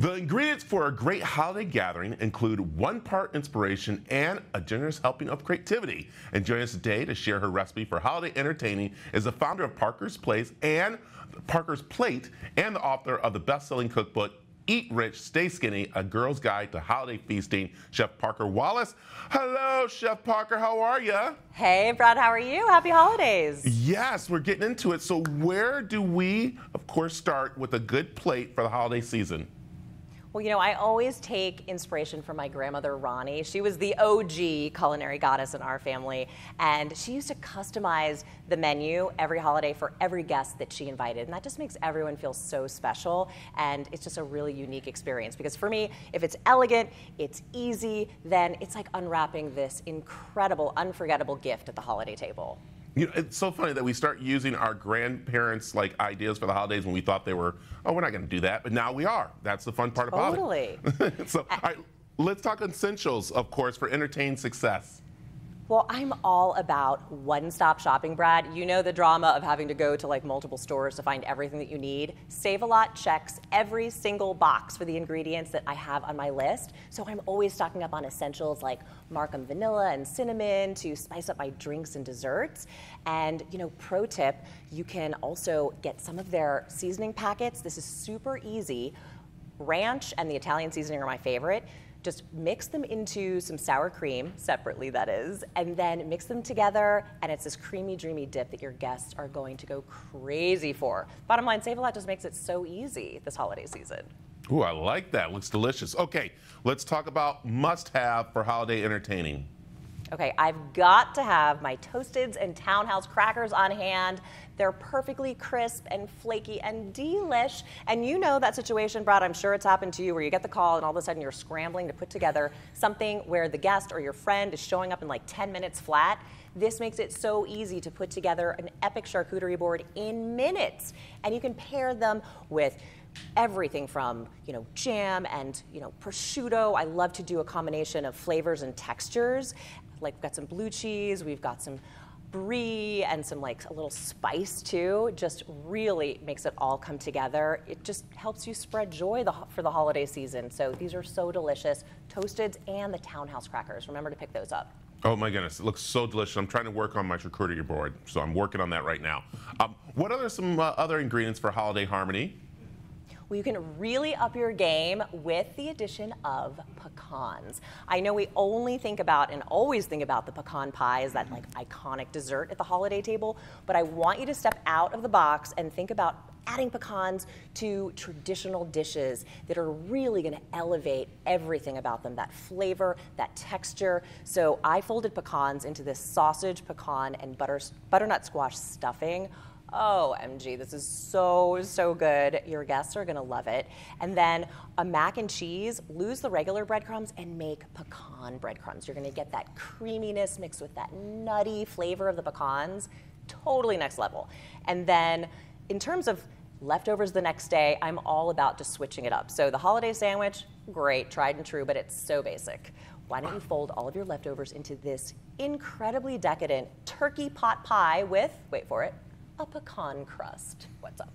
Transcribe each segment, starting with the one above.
The ingredients for a great holiday gathering include one part inspiration and a generous helping of creativity. And joining us today to share her recipe for holiday entertaining is the founder of Parker's Plate and the author of the best-selling cookbook Eat Rich, Stay Skinny, A Girl's Guide to Holiday Feasting, Chef Parker Wallace. Hello, Chef Parker, how are you? Hey, Brad, how are you? Happy holidays. Yes, we're getting into it. So where do we, of course, start with a good plate for the holiday season? Well, you know, I always take inspiration from my grandmother, Ronnie. She was the OG culinary goddess in our family, and she used to customize the menu every holiday for every guest that she invited, and that just makes everyone feel so special, and it's just a really unique experience, because for me, if it's elegant, it's easy, then it's like unwrapping this incredible, unforgettable gift at the holiday table. You know, it's so funny that we start using our grandparents' ideas for the holidays when we thought they were, oh, we're not going to do that, but now we are. That's the fun part about it. Totally. So, all right, let's talk essentials, of course, for entertaining success. Well, I'm all about one-stop shopping, Brad. You know the drama of having to go to multiple stores to find everything that you need. Save-A-Lot checks every single box for the ingredients that I have on my list. So I'm always stocking up on essentials like Markham vanilla and cinnamon to spice up my drinks and desserts. And, you know, pro tip, you can also get some of their seasoning packets. This is super easy. Ranch and the Italian seasoning are my favorite. Just mix them into some sour cream, separately that is, and then mix them together, and it's this creamy, dreamy dip that your guests are going to go crazy for. Bottom line, Save-A-Lot just makes it so easy this holiday season. Ooh, I like that. Looks delicious. Okay, let's talk about must-have for holiday entertaining. Okay, I've got to have my Toasteds and Townhouse crackers on hand. They're perfectly crisp and flaky and delish. And you know that situation, Brad, I'm sure it's happened to you, where you get the call and all of a sudden you're scrambling to put together something where the guest or your friend is showing up in like 10 minutes flat. This makes it so easy to put together an epic charcuterie board in minutes. And you can pair them with everything from, you know, jam and, you know, prosciutto. I love to do a combination of flavors and textures. Like, we've got some blue cheese, we've got some brie, and some a little spice too. Just really makes it all come together. It just helps you spread joy for the holiday season. So these are so delicious. Toasteds and the Townhouse crackers. Remember to pick those up. Oh my goodness, it looks so delicious. I'm trying to work on my charcuterie board, so I'm working on that right now. What are some other ingredients for holiday harmony? Well, you can really up your game with the addition of pecans. I know we only think about and always think about the pecan pie as that iconic dessert at the holiday table, but I want you to step out of the box and think about adding pecans to traditional dishes that are really going to elevate everything about them, that flavor, that texture. So I folded pecans into this sausage, pecan, and butternut squash stuffing. OMG, this is so, so good. Your guests are gonna love it. And then a mac and cheese, lose the regular breadcrumbs and make pecan breadcrumbs. You're gonna get that creaminess mixed with that nutty flavor of the pecans. Totally next level. And then in terms of leftovers the next day, I'm all about just switching it up. So the holiday sandwich, great, tried and true, but it's so basic. Why don't you fold all of your leftovers into this incredibly decadent turkey pot pie with, wait for it, a pecan crust. What's up?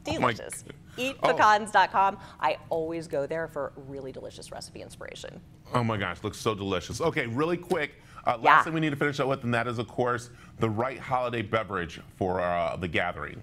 Delicious. Eatpecans.com. I always go there for really delicious recipe inspiration. Oh my gosh, looks so delicious. Okay, really quick, last thing we need to finish up with, and that is, of course, the right holiday beverage for the gathering.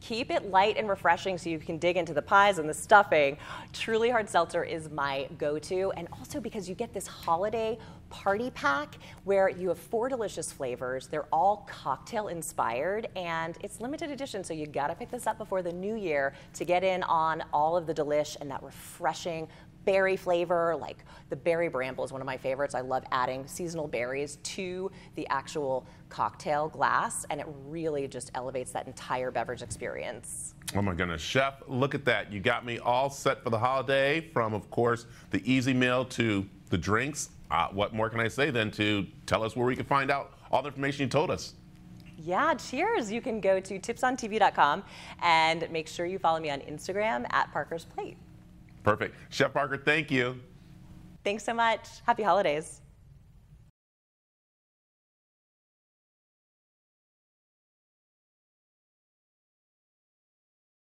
Keep it light and refreshing so you can dig into the pies and the stuffing. Truly Hard Seltzer is my go-to, and also because you get this holiday party pack where you have 4 delicious flavors. They're all cocktail inspired, and it's limited edition, so you gotta pick this up before the new year to get in on all of the delish and that refreshing berry flavor. Like the berry bramble is one of my favorites. I love adding seasonal berries to the actual cocktail glass, and it really just elevates that entire beverage experience. Oh my goodness, Chef, look at that. You got me all set for the holiday, from, of course, the easy meal to the drinks. What more can I say than to tell us where we can find out all the information you told us? Yeah, cheers. You can go to tipsontv.com and make sure you follow me on Instagram at Parker's Plate. Perfect. Chef Parker, thank you. Thanks so much. Happy holidays.